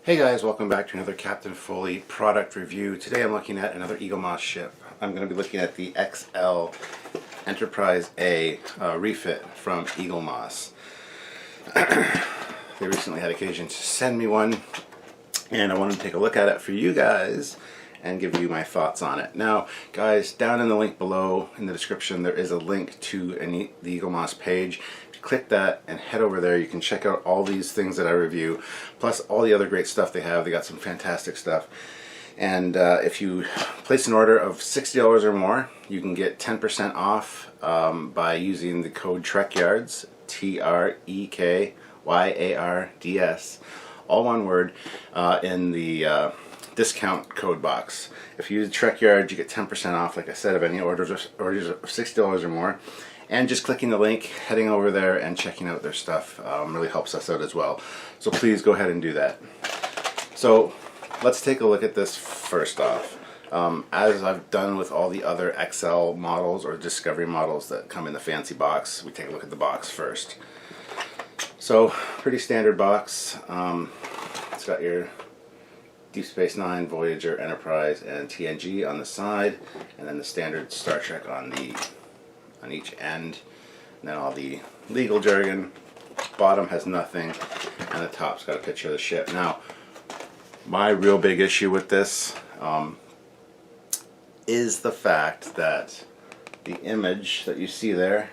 Hey guys, welcome back to another Captain Foley product review. Today I'm looking at another Eaglemoss ship. I'm going to be looking at the XL Enterprise A refit from Eaglemoss. They recently had occasion to send me one, and I wanted to take a look at it for you guys and give you my thoughts on it. Now guys, down in the link below in the description there is a link to the Eaglemoss page. Click that and head over there. You can check out all these things that I review, plus all the other great stuff they have. They got some fantastic stuff. And if you place an order of $60 or more, you can get 10% off by using the code Trekyards, Trekyards, all one word, in the discount code box. If you use Trekyards, you get 10% off, like I said, of any orders of $60 or more. And just clicking the link, heading over there and checking out their stuff really helps us out as well. So please go ahead and do that. So let's take a look at this first off. As I've done with all the other XL models or Discovery models that come in the fancy box, we take a look at the box first. So pretty standard box. It's got your Deep Space Nine, Voyager, Enterprise, and TNG on the side, and then the standard Star Trek on each end, and then all the legal jargon. Bottom has nothing, and the top's got a picture of the ship. Now, my real big issue with this is the fact that the image that you see there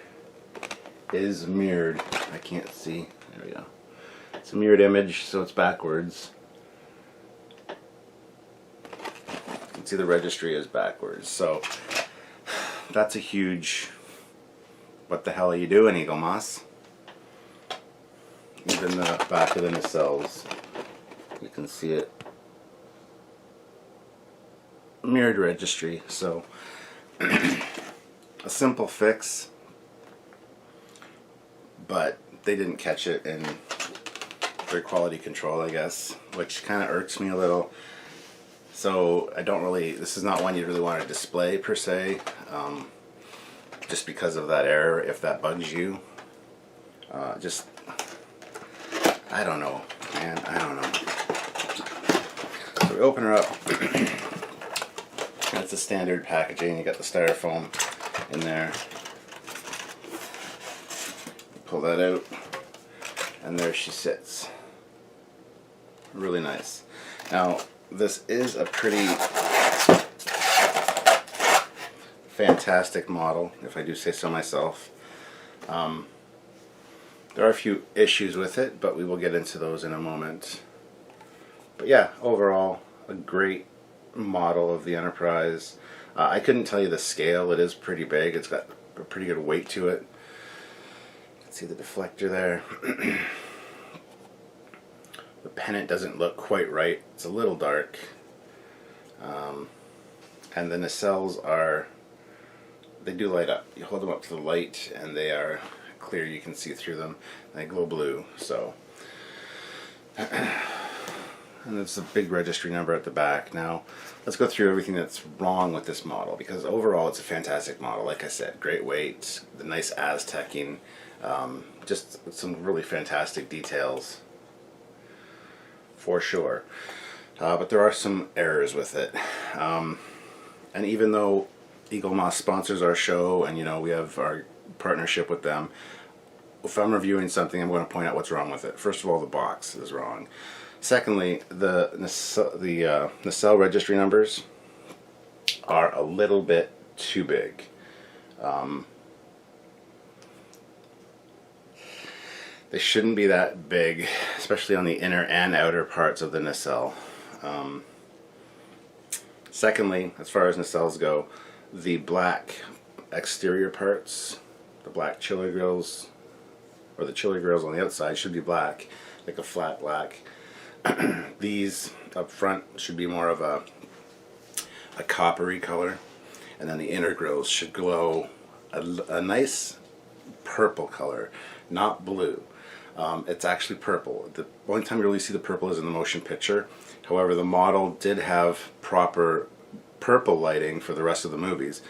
is mirrored. I can't see. There we go. It's a mirrored image, so it's backwards. You can see the registry is backwards, so that's a huge "what the hell are you doing, Eaglemoss?" Even the back of the nacelles, you can see it. Mirrored registry, so a simple fix, but they didn't catch it in their quality control, I guess, which kind of irks me a little. So I don't really, this is not one you really want to display per se. Just because of that error, if that bugs you. I don't know, man, I don't know. So we open her up. That's the standard packaging. You got the styrofoam in there. Pull that out, and there she sits. Really nice. Now, this is a pretty fantastic model, if I do say so myself. There are a few issues with it, but we will get into those in a moment. But yeah, overall, a great model of the Enterprise. I couldn't tell you the scale. It is pretty big. It's got a pretty good weight to it. You can see the deflector there. The pennant doesn't look quite right. It's a little dark. And the nacelles are, they do light up. You hold them up to the light and they are clear. You can see through them. They glow blue. So, and there's a big registry number at the back. Now, let's go through everything that's wrong with this model, because overall it's a fantastic model. Like I said, great weight, the nice Aztecing, just some really fantastic details for sure. But there are some errors with it. And even though Eaglemoss sponsors our show, and you know we have our partnership with them, if I'm reviewing something, I'm going to point out what's wrong with it. First of all, the box is wrong. Secondly, the nacelle registry numbers are a little bit too big. They shouldn't be that big, especially on the inner and outer parts of the nacelle. Secondly, as far as nacelles go, the black exterior parts, the black chiller grills, or the chiller grills on the outside should be black, like a flat black. These up front should be more of a coppery color, and then the inner grills should glow a nice purple color, not blue. It's actually purple. The only time you really see the purple is in the motion picture. However, the model did have proper purple lighting for the rest of the movies,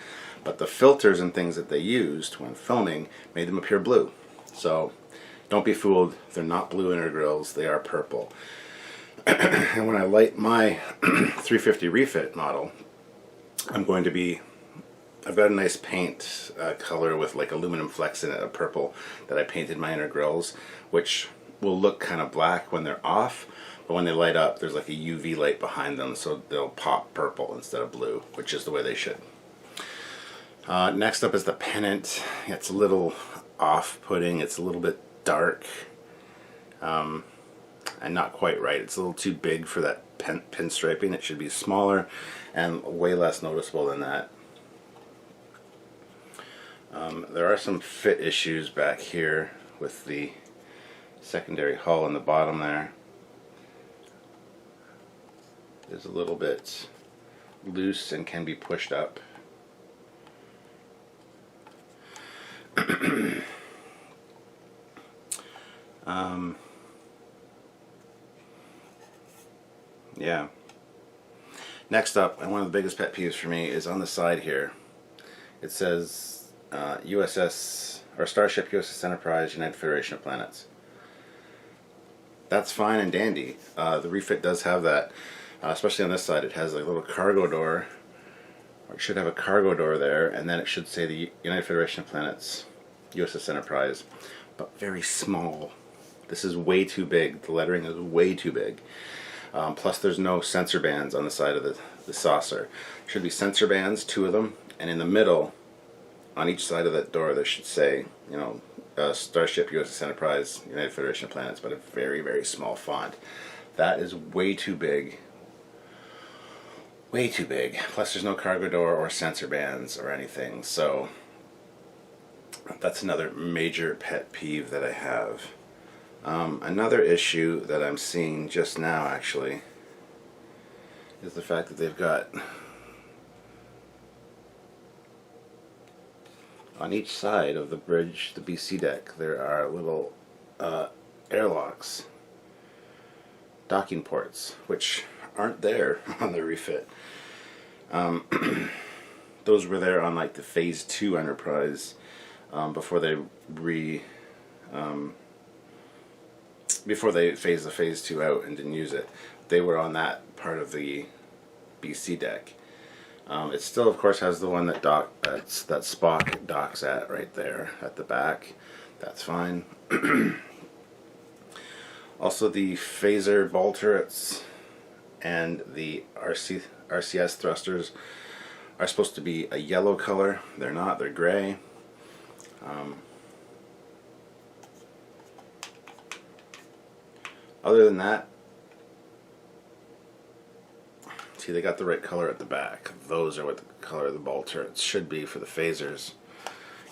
but the filters and things that they used when filming made them appear blue. So don't be fooled, they're not blue inner grills, they are purple. And when I light my 350 refit model, I've got a nice paint color with like aluminum flecks in it, a purple, that I painted my inner grills, which will look kind of black when they're off, but when they light up, there's like a UV light behind them, so they'll pop purple instead of blue, which is the way they should. Next up is the pennant. It's a little off-putting. It's a little bit dark, and not quite right. It's a little too big for that pinstriping. It should be smaller and way less noticeable than that. There are some fit issues back here with the secondary hull in the bottom there. It's a little bit loose and can be pushed up. Yeah. Next up, and one of the biggest pet peeves for me, is on the side here. It says USS or Starship USS Enterprise, United Federation of Planets. That's fine and dandy. The refit does have that, especially on this side. It has a little cargo door, or it should have a cargo door there, and then it should say the United Federation of Planets, USS Enterprise, but very small. This is way too big. The lettering is way too big. Plus there's no sensor bands on the side of the saucer. There should be sensor bands, 2 of them, and in the middle, on each side of that door, there should say, you know, Starship USS Enterprise, United Federation of Planets, but a very, very small font. That is way too big. Way too big. Plus there's no cargo door or sensor bands or anything, so that's another major pet peeve that I have. Another issue that I'm seeing just now, actually, is the fact that they've got, on each side of the bridge, the BC deck, there are little airlocks, docking ports, which aren't there on the refit. Those were there on like the Phase 2 Enterprise before they phased the Phase 2 out and didn't use it. They were on that part of the BC deck. It still, of course, has the one that that Spock docks at right there at the back. That's fine. Also, the phaser ball turrets and the RCS thrusters are supposed to be a yellow color. They're not. They're gray. Other than that, see, they got the right color at the back. Those are what the color of the ball turrets should be for the phasers.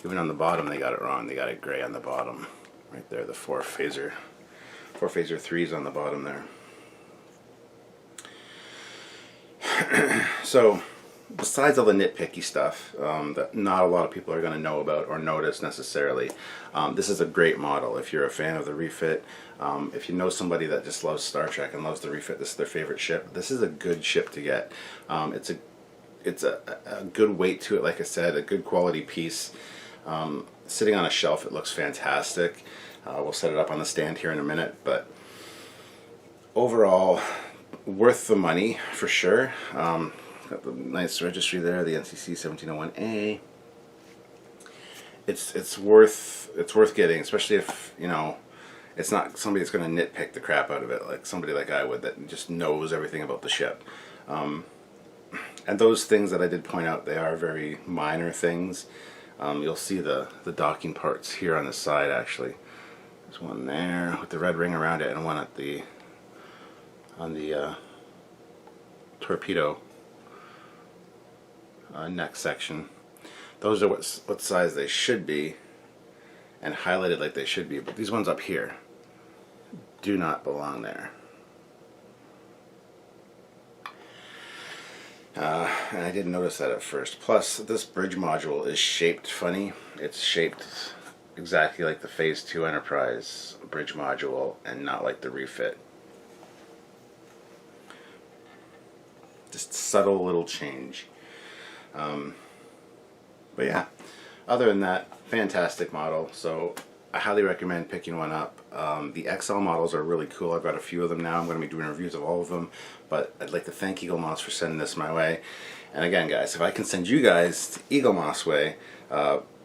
Even on the bottom, they got it wrong. They got it gray on the bottom. Right there, the four phaser 3s on the bottom there. So, besides all the nitpicky stuff that not a lot of people are going to know about or notice necessarily, this is a great model. If you're a fan of the refit, if you know somebody that just loves Star Trek and loves the refit, this is their favorite ship, this is a good ship to get. It's a good weight to it, like I said, a good quality piece. Sitting on a shelf, it looks fantastic. We'll set it up on the stand here in a minute, but overall, worth the money for sure. Got the nice registry there, the NCC 1701A. It's worth getting, especially if, you know, it's not somebody that's going to nitpick the crap out of it, like somebody like I would that just knows everything about the ship. And those things that I did point out, they are very minor things. You'll see the docking parts here on the side, actually. There's one there with the red ring around it, and one at on the torpedo neck section. Those are what size they should be and highlighted like they should be, but these ones up here do not belong there. And I didn't notice that at first. Plus, this bridge module is shaped funny. It's shaped exactly like the Phase 2 Enterprise bridge module and not like the refit. Just subtle little change. But yeah, other than that, fantastic model. So I highly recommend picking one up. The XL models are really cool. I've got a few of them now. I'm going to be doing reviews of all of them, but I'd like to thank Eaglemoss for sending this my way. And again, guys, if I can send you guys Eaglemoss way,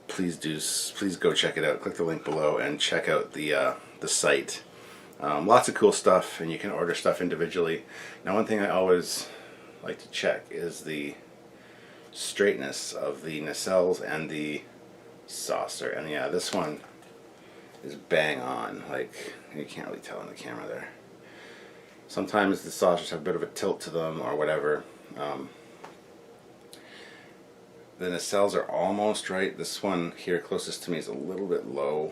please go check it out. Click the link below and check out the site. Lots of cool stuff, and you can order stuff individually. Now, one thing I always like to check is the straightness of the nacelles and the saucer. And yeah, this one is bang on. Like, you can't really tell in the camera there. Sometimes the saucers have a bit of a tilt to them or whatever. The nacelles are almost right. This one here closest to me is a little bit low,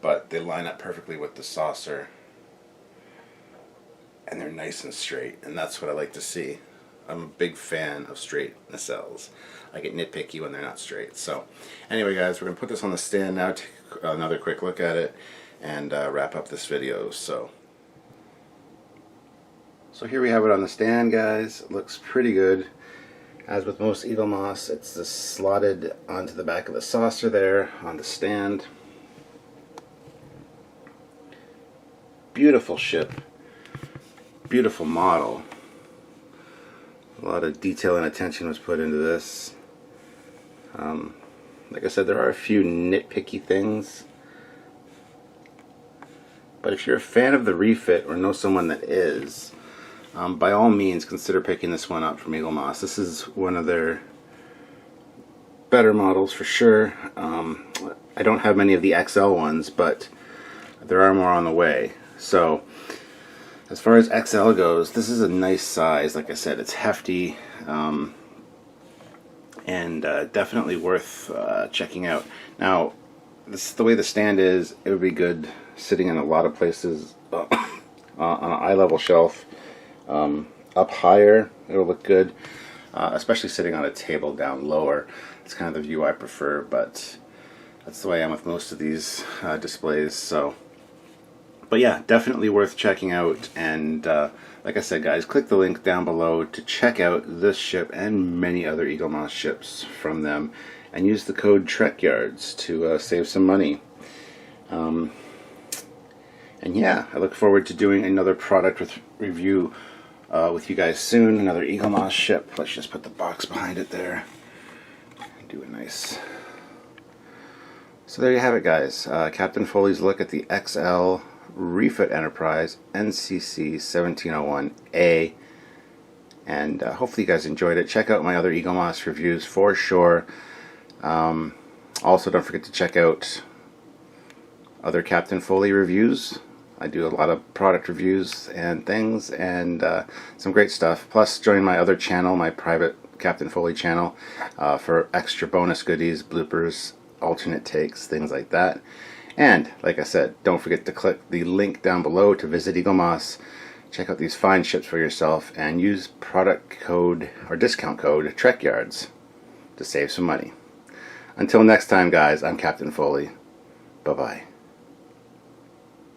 but they line up perfectly with the saucer, and they're nice and straight, and that's what I like to see. I'm a big fan of straight nacelles. I get nitpicky when they're not straight. So anyway, guys, we're going to put this on the stand now, take another quick look at it, and wrap up this video. So here we have it on the stand, guys. It looks pretty good. As with most Eaglemoss, it's just slotted onto the back of the saucer there on the stand. Beautiful ship. Beautiful model. A lot of detail and attention was put into this. Like I said, there are a few nitpicky things, but if you're a fan of the refit or know someone that is, by all means consider picking this one up from Eaglemoss. This is one of their better models for sure. I don't have many of the XL ones, but there are more on the way. So as far as XL goes, this is a nice size. Like I said, it's hefty, and definitely worth checking out. Now, this the way the stand is, it would be good sitting in a lot of places on an eye level shelf. Up higher, it'll look good, especially sitting on a table down lower. It's kind of the view I prefer, but that's the way I am with most of these displays. So, but yeah, definitely worth checking out. And like I said, guys, click the link down below to check out this ship and many other Eaglemoss ships from them, and use the code Trekyards to save some money. And yeah, I look forward to doing another product review with you guys soon. Another Eaglemoss ship. Let's just put the box behind it there. Do a nice. So there you have it, guys. Captain Foley's look at the XL Refit Enterprise NCC 1701A. And hopefully you guys enjoyed it. Check out my other Eaglemoss reviews for sure. Also, don't forget to check out other Captain Foley reviews. I do a lot of product reviews and things, and some great stuff. Plus, join my other channel, my private Captain Foley channel, for extra bonus goodies, bloopers, alternate takes, things like that. And, like I said, don't forget to click the link down below to visit Eaglemoss. Check out these fine ships for yourself, and use product code or discount code Trekyards to save some money. Until next time, guys, I'm Captain Foley. Bye-bye.